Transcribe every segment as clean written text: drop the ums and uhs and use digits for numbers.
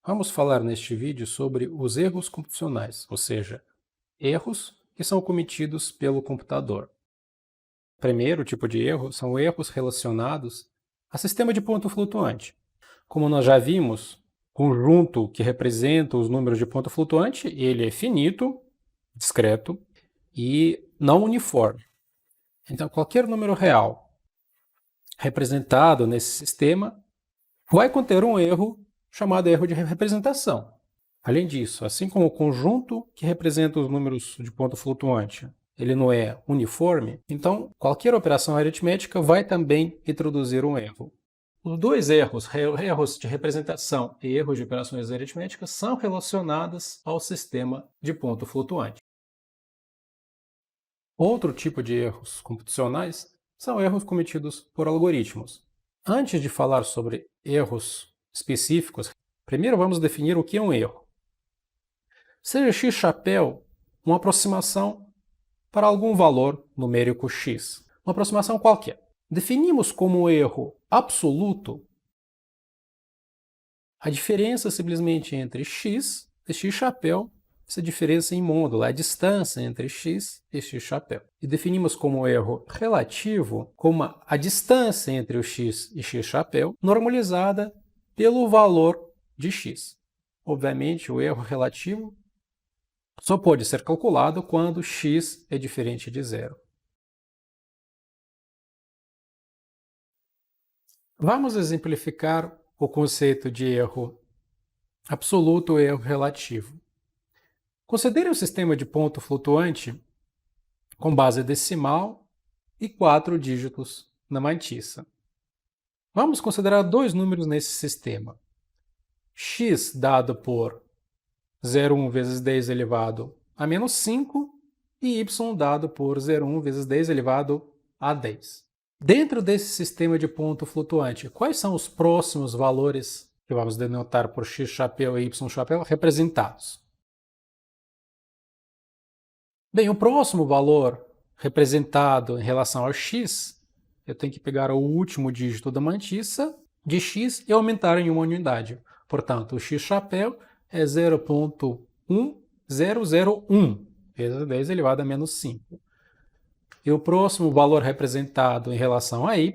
Vamos falar neste vídeo sobre os erros computacionais, ou seja, erros que são cometidos pelo computador. O primeiro tipo de erro são erros relacionados a sistema de ponto flutuante. Como nós já vimos, conjunto que representa os números de ponto flutuante, ele é finito, discreto e não uniforme. Então, qualquer número real representado nesse sistema vai conter um erro chamado erro de representação. Além disso, assim como o conjunto que representa os números de ponto flutuante, ele não é uniforme, então qualquer operação aritmética vai também introduzir um erro. Os dois erros, erros de representação e erros de operações aritméticas, são relacionados ao sistema de ponto flutuante. Outro tipo de erros computacionais são erros cometidos por algoritmos. Antes de falar sobre erros específicos, primeiro vamos definir o que é um erro. Seja x chapéu uma aproximação para algum valor numérico x, uma aproximação qualquer. Definimos como erro absoluto a diferença simplesmente entre x e x chapéu, essa diferença em módulo, a distância entre x e x chapéu. E definimos como erro relativo como a distância entre o x e x chapéu normalizada pelo valor de x. Obviamente, o erro relativo só pode ser calculado quando x é diferente de zero. Vamos exemplificar o conceito de erro absoluto e erro relativo. Considere um sistema de ponto flutuante com base decimal e 4 dígitos na mantissa. Vamos considerar dois números nesse sistema. X dado por 0,1 vezes 10 elevado a menos 5 e y dado por 0,1 vezes 10 elevado a 10. Dentro desse sistema de ponto flutuante, quais são os próximos valores que vamos denotar por x chapéu e y chapéu representados? Bem, o próximo valor representado em relação ao x, eu tenho que pegar o último dígito da mantissa de x e aumentar em uma unidade. Portanto, o x chapéu é 0,1001 vezes 10 elevado a menos 5. E o próximo valor representado em relação a y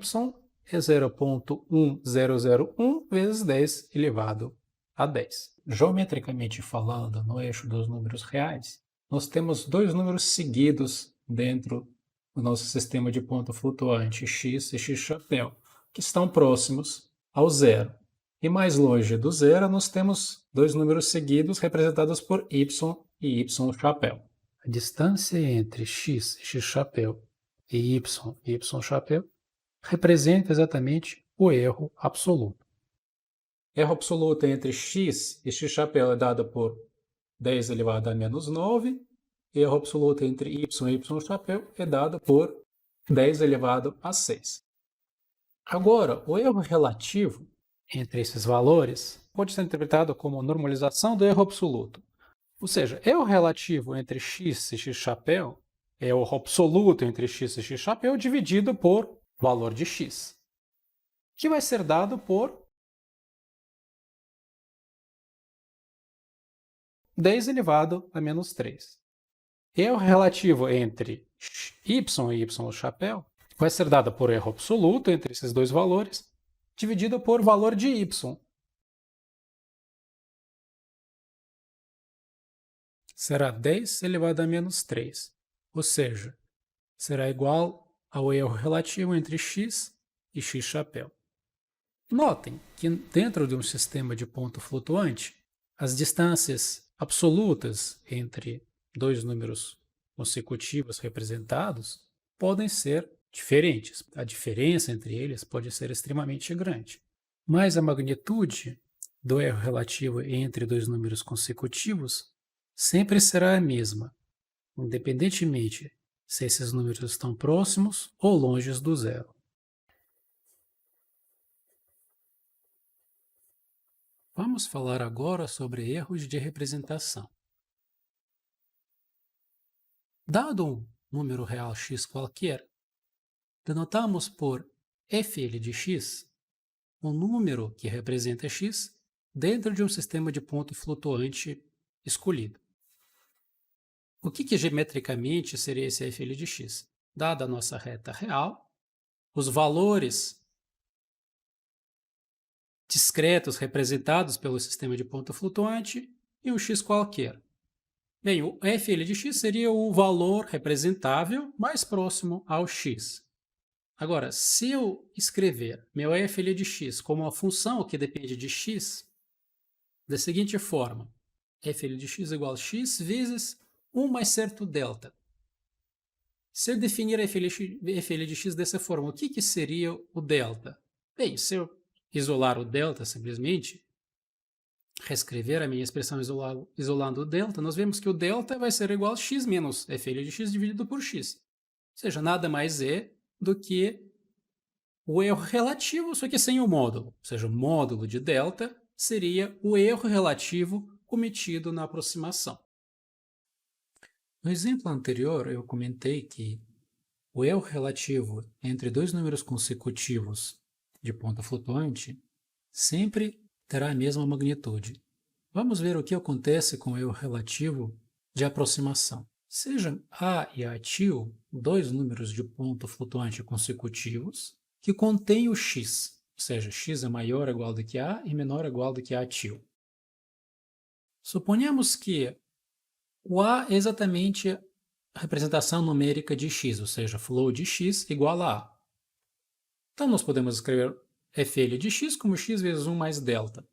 é 0,1001 vezes 10 elevado a 10. Geometricamente falando, no eixo dos números reais, nós temos dois números seguidos dentro do nosso sistema de ponto flutuante, x e x chapéu, que estão próximos ao zero. E mais longe do zero, nós temos dois números seguidos representados por y e y chapéu. A distância entre x e x chapéu e y chapéu representa exatamente o erro absoluto. Erro absoluto entre x e x chapéu é dado por 10 elevado a menos 9. Erro absoluto entre y e y chapéu é dado por 10 elevado a 6. Agora, o erro relativo entre esses valores pode ser interpretado como normalização do erro absoluto. Ou seja, erro relativo entre x e x chapéu é o erro absoluto entre x e x chapéu dividido por valor de x, que vai ser dado por 10 elevado a menos 3. Erro relativo entre y e y chapéu vai ser dado por erro absoluto entre esses dois valores, dividido por valor de y. Será 10 elevado a menos 3, ou seja, será igual ao erro relativo entre x e x chapéu. Notem que dentro de um sistema de ponto flutuante, as distâncias absolutas entre dois números consecutivos representados podem ser diferentes. A diferença entre eles pode ser extremamente grande. Mas a magnitude do erro relativo entre dois números consecutivos sempre será a mesma, independentemente se esses números estão próximos ou longe do zero. Vamos falar agora sobre erros de representação. Dado um número real x qualquer, denotamos por fl de x um número que representa x dentro de um sistema de ponto flutuante escolhido. O que geometricamente seria esse f(L) de x? Dada a nossa reta real, os valores discretos representados pelo sistema de ponto flutuante e um x qualquer. Bem, o f(L) de x seria o valor representável mais próximo ao x. Agora, se eu escrever meu f(L) de x como uma função que depende de x, da seguinte forma: f(L) de x igual a x vezes 1 mais certo delta. Se eu definir f(L) de x dessa forma, o que seria o delta? Bem, se eu isolar o delta simplesmente, reescrever a minha expressão isolando o delta, nós vemos que o delta vai ser igual a x menos f(L) de x dividido por x. Ou seja, nada mais é do que o erro relativo, só que sem o módulo. Ou seja, o módulo de delta seria o erro relativo cometido na aproximação. No exemplo anterior, eu comentei que o erro relativo entre dois números consecutivos de ponta flutuante sempre terá a mesma magnitude. Vamos ver o que acontece com o erro relativo de aproximação. Sejam A e A til dois números de ponto flutuante consecutivos que contêm o x, ou seja, x é maior ou igual do que A e menor ou igual do que A til. Suponhamos que o A é exatamente a representação numérica de x, ou seja, flow de x igual a A. Então, nós podemos escrever f(L) de x como x vezes 1 mais delta.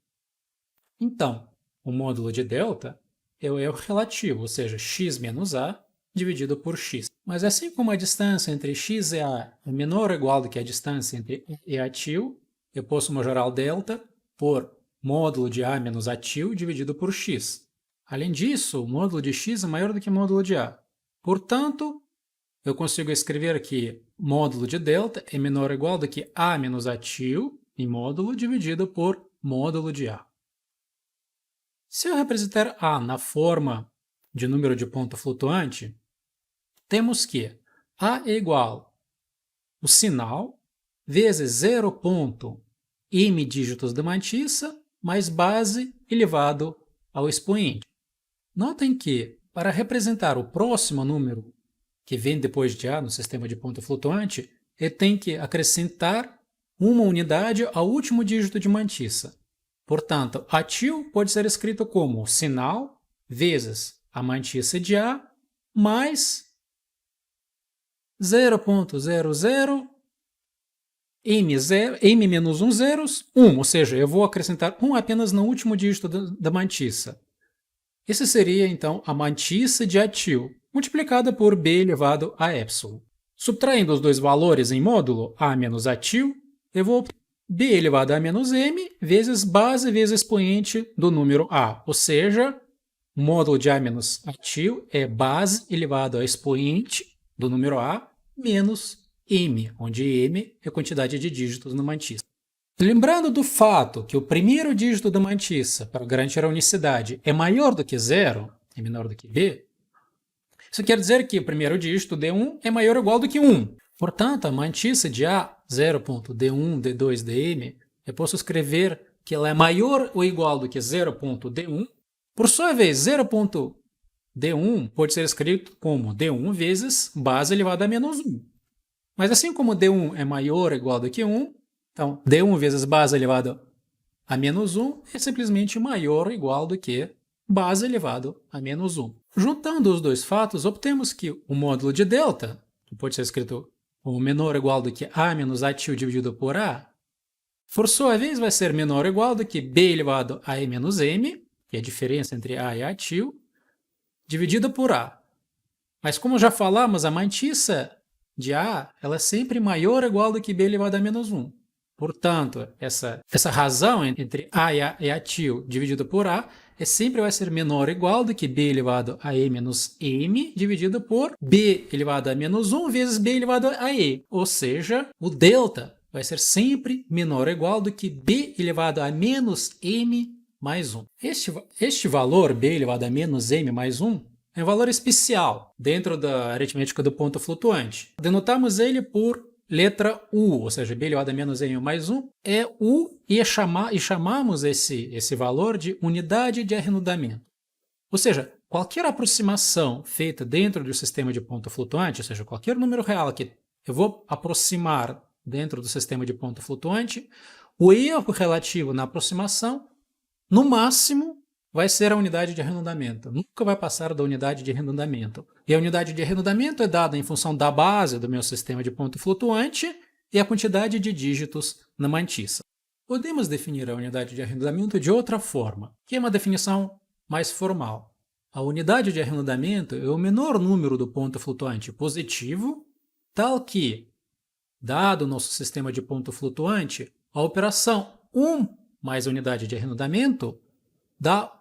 Então, o módulo de delta é o erro relativo, ou seja, x menos A dividido por x. Mas assim como a distância entre x e A é menor ou igual do que a distância entre E e A til, eu posso majorar o delta por módulo de A menos A til dividido por x. Além disso, o módulo de x é maior do que o módulo de A. Portanto, eu consigo escrever que módulo de delta é menor ou igual do que A menos A til em módulo dividido por módulo de A. Se eu representar A na forma de número de ponto flutuante, temos que A é igual o sinal vezes 0,m dígitos de mantissa mais base elevado ao expoente. Notem que, para representar o próximo número que vem depois de A no sistema de ponto flutuante, eu tenho que acrescentar uma unidade ao último dígito de mantissa. Portanto, A til pode ser escrito como sinal vezes a mantissa de A mais 0,00 m menos 1 zeros, 1, ou seja, eu vou acrescentar 1 apenas no último dígito da mantissa. Esse seria, então, a mantissa de A til, multiplicada por b elevado a epsilon. Subtraindo os dois valores em módulo, A menos A til, eu vou b elevado a menos m vezes base vezes expoente do número A, ou seja, o módulo de A menos A til é base elevado a expoente do número A menos m, onde m é a quantidade de dígitos na mantissa. Lembrando do fato que o primeiro dígito da mantissa, para garantir a unicidade, é maior do que 0 e menor do que b, isso quer dizer que o primeiro dígito, d1, é maior ou igual do que 1. Portanto, a mantissa de A, 0,d1, d2, dm, eu posso escrever que ela é maior ou igual do que 0,d1. Por sua vez, 0,d1 pode ser escrito como d1 vezes base elevada a menos 1. Mas assim como d1 é maior ou igual do que 1, então d1 vezes base elevado a menos 1 é simplesmente maior ou igual do que base elevado a menos 1. Juntando os dois fatos, obtemos que o módulo de delta, que pode ser escrito como menor ou igual do que A menos A til dividido por A, por sua vez vai ser menor ou igual do que b elevado a e menos m, que é a diferença entre A e A til, dividido por A. Mas como já falamos, a mantissa de A ela é sempre maior ou igual do que b elevado a menos 1. Portanto, essa razão entre A e A til dividido por A sempre vai ser menor ou igual do que b elevado a e menos m dividido por b elevado a menos 1 vezes b elevado a e. Ou seja, o delta vai ser sempre menor ou igual do que b elevado a menos m mais 1. Este valor, b elevado a menos m mais 1, é um valor especial dentro da aritmética do ponto flutuante. Denotamos ele por letra U, ou seja, b elevado a menos n mais 1, é U e chamamos esse valor de unidade de arredondamento. Ou seja, qualquer aproximação feita dentro do sistema de ponto flutuante, ou seja, qualquer número real que eu vou aproximar dentro do sistema de ponto flutuante, o erro relativo na aproximação, no máximo, vai ser a unidade de arredondamento. Nunca vai passar da unidade de arredondamento. E a unidade de arredondamento é dada em função da base do meu sistema de ponto flutuante e a quantidade de dígitos na mantissa. Podemos definir a unidade de arredondamento de outra forma, que é uma definição mais formal. A unidade de arredondamento é o menor número do ponto flutuante positivo, tal que, dado o nosso sistema de ponto flutuante, a operação 1 mais a unidade de arredondamento dá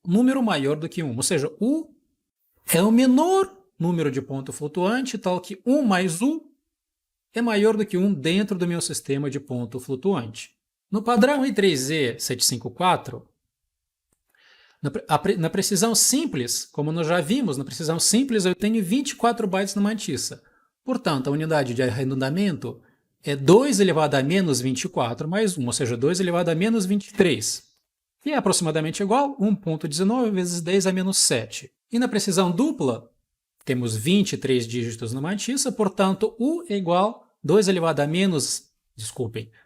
um número maior do que 1. Ou seja, U é o menor número de ponto flutuante, tal que 1 mais U é maior do que 1 dentro do meu sistema de ponto flutuante. No padrão I3E754, na precisão simples, como nós já vimos, na precisão simples eu tenho 24 bytes na mantissa. Portanto, a unidade de arredondamento é 2 elevado a menos 24 mais 1, ou seja, 2 elevado a menos 23, que é aproximadamente igual a 1,19 vezes 10 a menos 7. E na precisão dupla, temos 23 dígitos na mantissa, portanto, U é igual a 2 elevado a menos,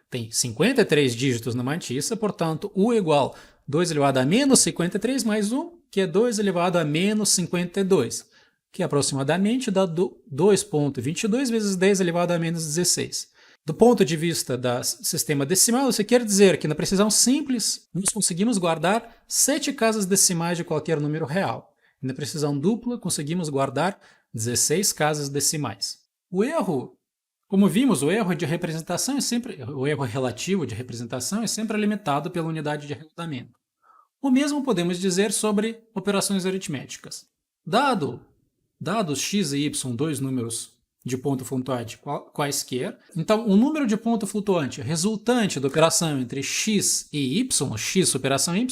tem 53 dígitos na mantissa, portanto, U é igual a 2 elevado a menos 53 mais 1, que é 2 elevado a menos 52, que aproximadamente dá 2,22 vezes 10 elevado a menos 16. Do ponto de vista do sistema decimal, isso quer dizer que na precisão simples, nós conseguimos guardar 7 casas decimais de qualquer número real. E na precisão dupla, conseguimos guardar 16 casas decimais. O erro, como vimos, o erro de representação o erro relativo de representação é sempre limitado pela unidade de arredondamento. O mesmo podemos dizer sobre operações aritméticas. Dados x e y, dois números de ponto flutuante quaisquer, então o número de ponto flutuante resultante da operação entre x e y, x operação y,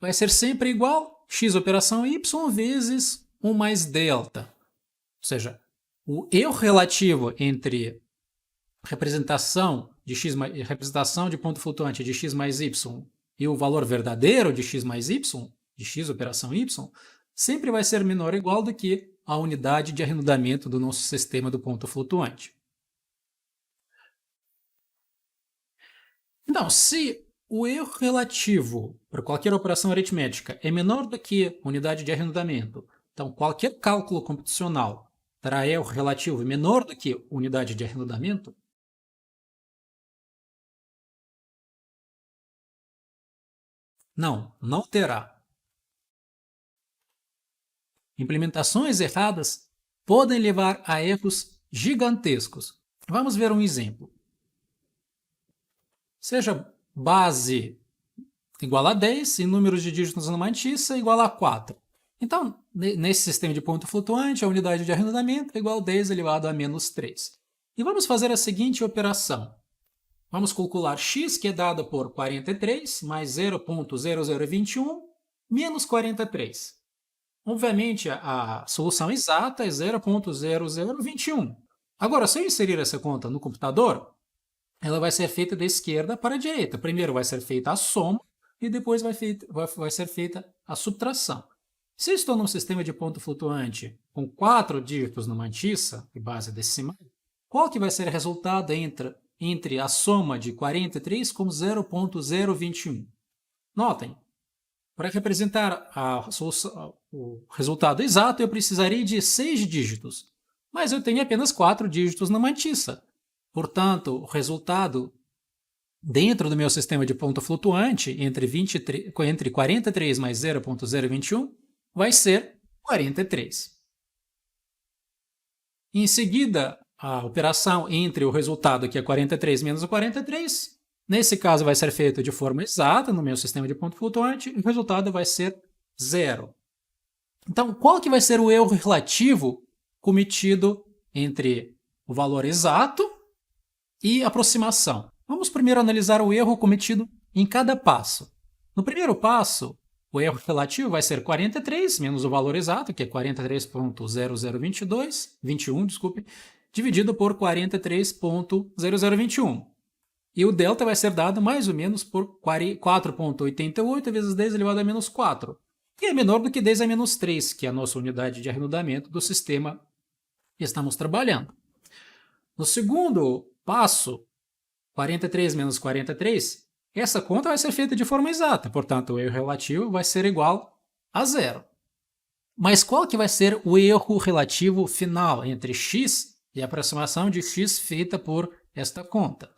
vai ser sempre igual a x operação y vezes 1 mais delta. Ou seja, o erro relativo entre representação de ponto flutuante de x mais y e o valor verdadeiro de x mais y, de x operação y, sempre vai ser menor ou igual do que a unidade de arredondamento do nosso sistema do ponto flutuante. Então, se o erro relativo para qualquer operação aritmética é menor do que a unidade de arredondamento, então qualquer cálculo computacional terá erro relativo menor do que unidade de arredondamento, não terá. Implementações erradas podem levar a erros gigantescos. Vamos ver um exemplo. Seja base igual a 10 e números de dígitos na mantissa igual a 4. Então, nesse sistema de ponto flutuante, a unidade de arredondamento é igual a 10 elevado a menos 3. E vamos fazer a seguinte operação. Vamos calcular x, que é dado por 43, mais 0,0021, menos 43. Obviamente, a solução exata é 0,0021. Agora, se eu inserir essa conta no computador, ela vai ser feita da esquerda para a direita. Primeiro vai ser feita a soma e depois vai ser feita a subtração. Se eu estou num sistema de ponto flutuante com 4 dígitos na mantissa e base decimal, qual que vai ser o resultado entre a soma de 43 com 0,021? Notem, para representar o resultado exato, eu precisaria de 6 dígitos, mas eu tenho apenas 4 dígitos na mantissa. Portanto, o resultado dentro do meu sistema de ponto flutuante, entre 43 mais 0,021, vai ser 43. Em seguida, a operação entre o resultado, que é 43 menos o 43, nesse caso vai ser feito de forma exata no meu sistema de ponto flutuante, e o resultado vai ser 0. Então, qual que vai ser o erro relativo cometido entre o valor exato e aproximação? Vamos primeiro analisar o erro cometido em cada passo. No primeiro passo, o erro relativo vai ser 43 menos o valor exato, que é 43,0021, dividido por 43.0021. E o delta vai ser dado mais ou menos por 4.88 vezes 10 elevado a menos 4, que é menor do que 10 a menos 3, que é a nossa unidade de arredondamento do sistema que estamos trabalhando. No segundo passo, 43 menos 43, essa conta vai ser feita de forma exata, portanto, o erro relativo vai ser igual a zero. Mas qual que vai ser o erro relativo final entre x e a aproximação de x feita por esta conta?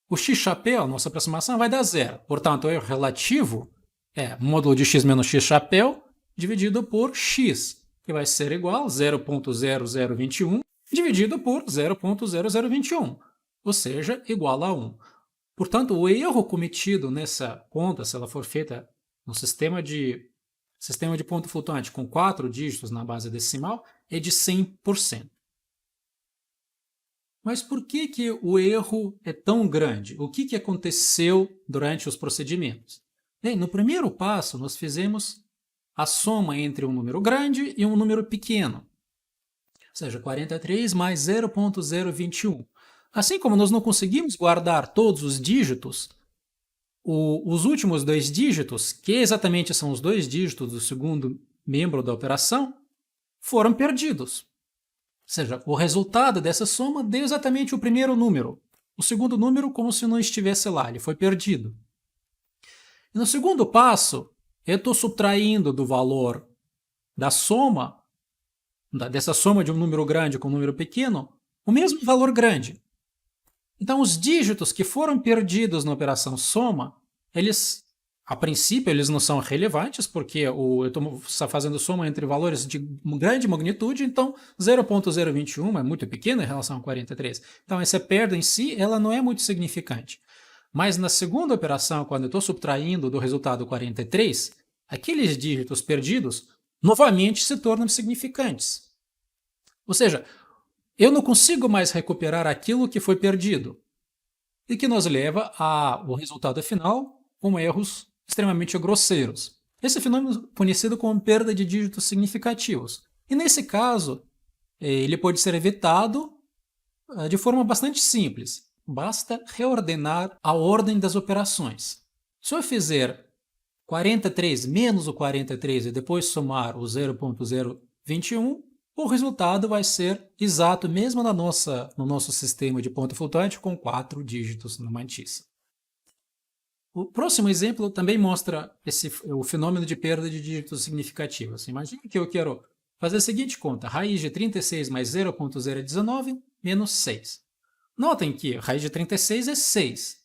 O x-chapéu, nossa aproximação, vai dar zero. Portanto, o erro relativo é módulo de x menos x-chapéu dividido por x, que vai ser igual a 0.0021 dividido por 0.0021, ou seja, igual a 1. Portanto, o erro cometido nessa conta, se ela for feita no sistema de ponto flutuante com 4 dígitos na base decimal, é de 100%. Mas por que o erro é tão grande? O que aconteceu durante os procedimentos? Bem, no primeiro passo, nós fizemos a soma entre um número grande e um número pequeno, ou seja, 43 mais 0.021. Assim como nós não conseguimos guardar todos os dígitos, os últimos 2 dígitos, que exatamente são os 2 dígitos do segundo membro da operação, foram perdidos. Ou seja, o resultado dessa soma deu exatamente o primeiro número. O segundo número como se não estivesse lá, ele foi perdido. E no segundo passo, eu estou subtraindo do valor da soma, dessa soma de um número grande com um número pequeno, o mesmo valor grande. Então, os dígitos que foram perdidos na operação soma, a princípio, eles não são relevantes, porque eu estou fazendo soma entre valores de grande magnitude, então 0.021 é muito pequeno em relação a 43. Então, essa perda em si ela não é muito significante. Mas na segunda operação, quando eu estou subtraindo do resultado 43, aqueles dígitos perdidos novamente se tornam significantes. Ou seja, eu não consigo mais recuperar aquilo que foi perdido, e que nos leva ao resultado final com erros extremamente grosseiros. Esse fenômeno é conhecido como perda de dígitos significativos. E nesse caso, ele pode ser evitado de forma bastante simples. Basta reordenar a ordem das operações. Se eu fizer 43 menos o 43 e depois somar o 0.021, o resultado vai ser exato mesmo no nosso sistema de ponto flutuante com 4 dígitos na mantissa. O próximo exemplo também mostra o fenômeno de perda de dígitos significativos. Imagine que eu quero fazer a seguinte conta: raiz de 36 mais 0.019 menos 6. Notem que a raiz de 36 é 6.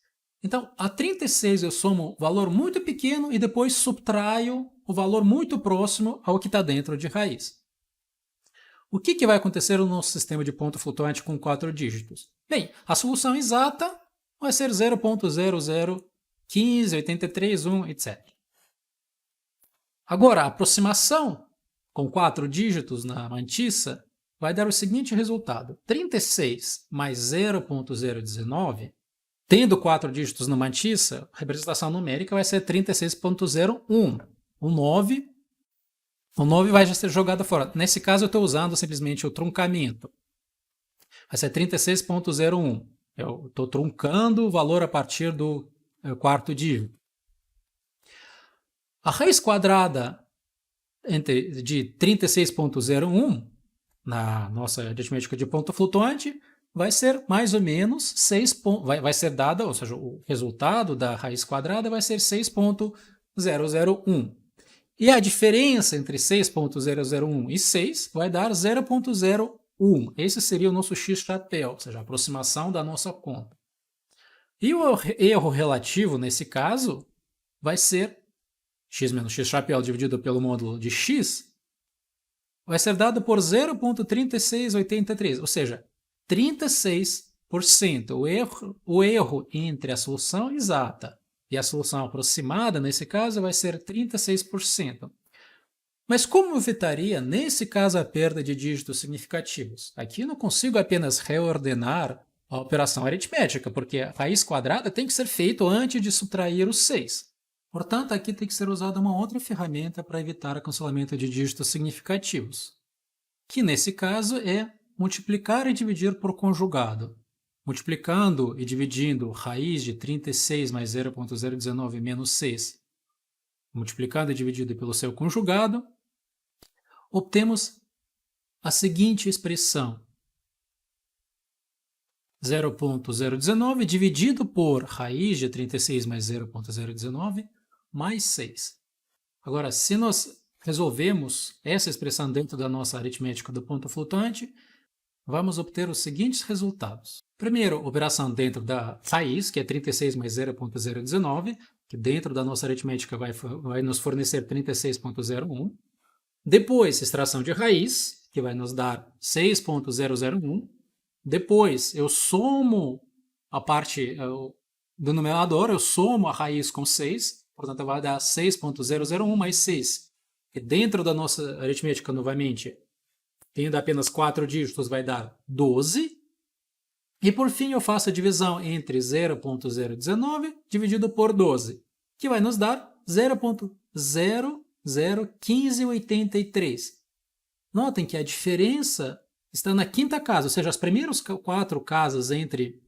Então, a 36 eu somo um valor muito pequeno e depois subtraio o valor muito próximo ao que está dentro de raiz. O que vai acontecer no nosso sistema de ponto flutuante com 4 dígitos? Bem, a solução exata vai ser 0.0015, 83, 1, etc. Agora, a aproximação com 4 dígitos na mantissa vai dar o seguinte resultado: 36 mais 0.019, tendo 4 dígitos na mantissa, a representação numérica vai ser 36.01. O 9 vai ser jogado fora. Nesse caso, eu estou usando simplesmente o truncamento. Vai ser 36.01. Eu estou truncando o valor a partir do quarto dígito. A raiz quadrada de 36.01, na nossa aritmética de ponto flutuante, vai ser mais ou menos 6. Vai ser dada, ou seja, o resultado da raiz quadrada vai ser 6.001. E a diferença entre 6.001 e 6 vai dar 0.01. Esse seria o nosso x-chapéu, ou seja, a aproximação da nossa conta. E o erro relativo, nesse caso, vai ser x menos x-chapéu dividido pelo módulo de x, vai ser dado por 0.3683, ou seja, 36%. O erro entre a solução exata e a solução aproximada, nesse caso, vai ser 36%. Mas como evitaria, nesse caso, a perda de dígitos significativos? Aqui eu não consigo apenas reordenar a operação aritmética, porque a raiz quadrada tem que ser feita antes de subtrair os 6. Portanto, aqui tem que ser usada uma outra ferramenta para evitar o cancelamento de dígitos significativos, que nesse caso é multiplicar e dividir por conjugado. Multiplicando e dividindo raiz de 36 mais 0,019 menos 6, multiplicado e dividido pelo seu conjugado, obtemos a seguinte expressão: 0,019 dividido por raiz de 36 mais 0,019 mais 6. Agora, se nós resolvemos essa expressão dentro da nossa aritmética do ponto flutuante, vamos obter os seguintes resultados. Primeiro, operação dentro da raiz, que é 36 mais 0,019, que dentro da nossa aritmética vai nos fornecer 36,01. Depois, extração de raiz, que vai nos dar 6,001. Depois, eu somo a parte do numerador, eu somo a raiz com 6, portanto, vai dar 6,001 mais 6. E dentro da nossa aritmética, novamente, tendo apenas 4 dígitos, vai dar 12. E, por fim, eu faço a divisão entre 0,019 dividido por 12, que vai nos dar 0,001583. Notem que a diferença está na quinta casa, ou seja, as primeiras 4 casas entre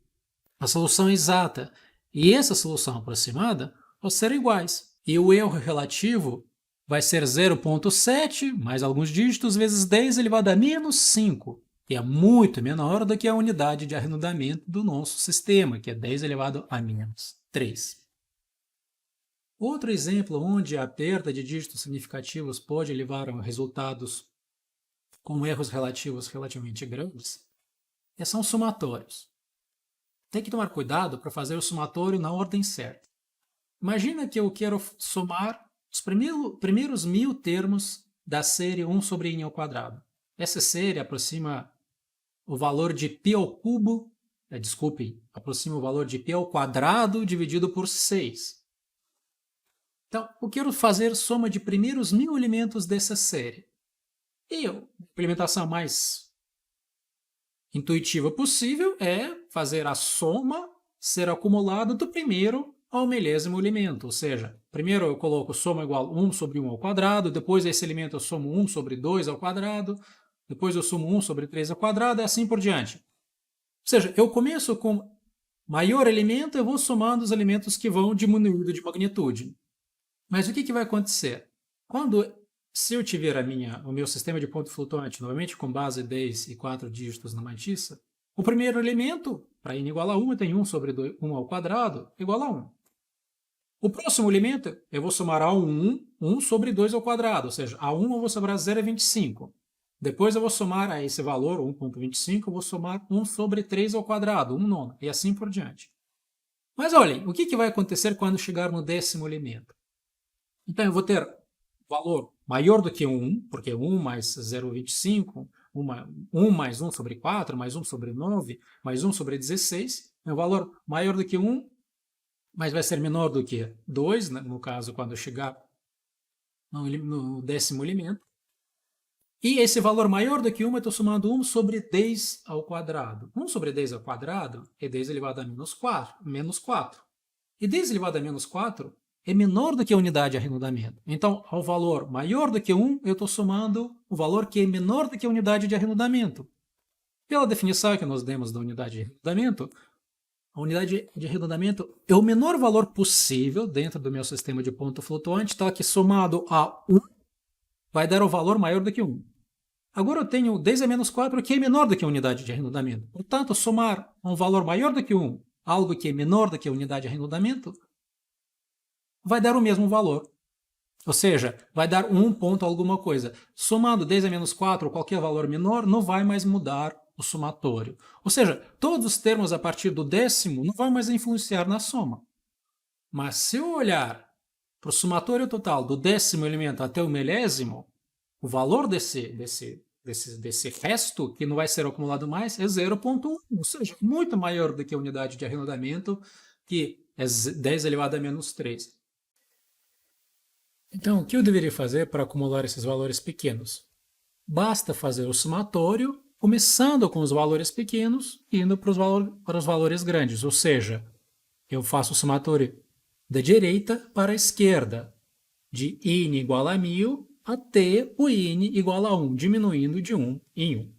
a solução exata e essa solução aproximada vão ser iguais. E o erro relativo vai ser 0,7 mais alguns dígitos vezes 10 elevado a menos 5, que é muito menor do que a unidade de arredondamento do nosso sistema, que é 10 elevado a menos 3. Outro exemplo onde a perda de dígitos significativos pode levar a resultados com erros relativos relativamente grandes são somatórios. Tem que tomar cuidado para fazer o somatório na ordem certa. Imagina que eu quero somar os primeiros 1000 termos da série 1 sobre n ao quadrado. Essa série aproxima o valor de π ao cubo, aproxima o valor de π ao quadrado dividido por 6. Então, eu quero fazer soma de primeiros 1000 elementos dessa série. E a implementação mais intuitiva possível é fazer a soma ser acumulada do primeiro ao milésimo elemento, ou seja, primeiro eu coloco soma igual 1 sobre 1 ao quadrado, depois esse elemento eu somo 1 sobre 2 ao quadrado, depois eu somo 1 sobre 3 ao quadrado e assim por diante. Ou seja, eu começo com maior elemento, eu vou somando os elementos que vão diminuindo de magnitude. Mas o que vai acontecer? Se eu tiver o meu sistema de ponto flutuante, novamente com base 10 e 4 dígitos na matiça, o primeiro elemento, para n igual a 1, eu tenho 1 sobre 1 ao quadrado igual a 1. O próximo elemento, eu vou somar a 1 sobre 2 ao quadrado, ou seja, a 1 eu vou sobrar 0,25. Depois eu vou somar a esse valor, 1,25, eu vou somar 1 sobre 3 ao quadrado, 1 nono, e assim por diante. Mas olhem, o que vai acontecer quando chegar no 10º elemento? Então eu vou ter valor maior do que 1, porque 1 mais 0,25, 1 mais 1 sobre 4, mais 1 sobre 9, mais 1 sobre 16, é um valor maior do que 1, mas vai ser menor do que 2, né, no caso, quando chegar no 10º elemento. E esse valor maior do que 1, eu estou somando 1 sobre 10 ao quadrado. 1 sobre 10 ao quadrado é 10 elevado a menos 4. E 10 elevado a menos 4 é menor do que a unidade de arredondamento. Então, ao valor maior do que 1, eu estou somando o valor que é menor do que a unidade de arredondamento. Pela definição que nós demos da unidade de arredondamento, a unidade de arredondamento é o menor valor possível dentro do meu sistema de ponto flutuante, tá? Que somado a 1 vai dar o valor maior do que 1. Agora eu tenho 10 a menos 4, que é menor do que a unidade de arredondamento. Portanto, somar um valor maior do que 1, algo que é menor do que a unidade de arredondamento, vai dar o mesmo valor. Ou seja, vai dar 1 ponto alguma coisa. Somando 10 a menos 4 ou qualquer valor menor, não vai mais mudar o somatório. Ou seja, todos os termos a partir do 10º não vão mais influenciar na soma. Mas se eu olhar para o somatório total do 10º elemento até o milésimo, o valor desse resto, que não vai ser acumulado mais, é 0,1. Ou seja, muito maior do que a unidade de arredondamento, que é 10 elevado a menos 3. Então, o que eu deveria fazer para acumular esses valores pequenos? Basta fazer o somatório, começando com os valores pequenos e indo para os valores grandes. Ou seja, eu faço o somatório da direita para a esquerda, de n igual a 1000 até o n igual a 1, diminuindo de 1 em 1.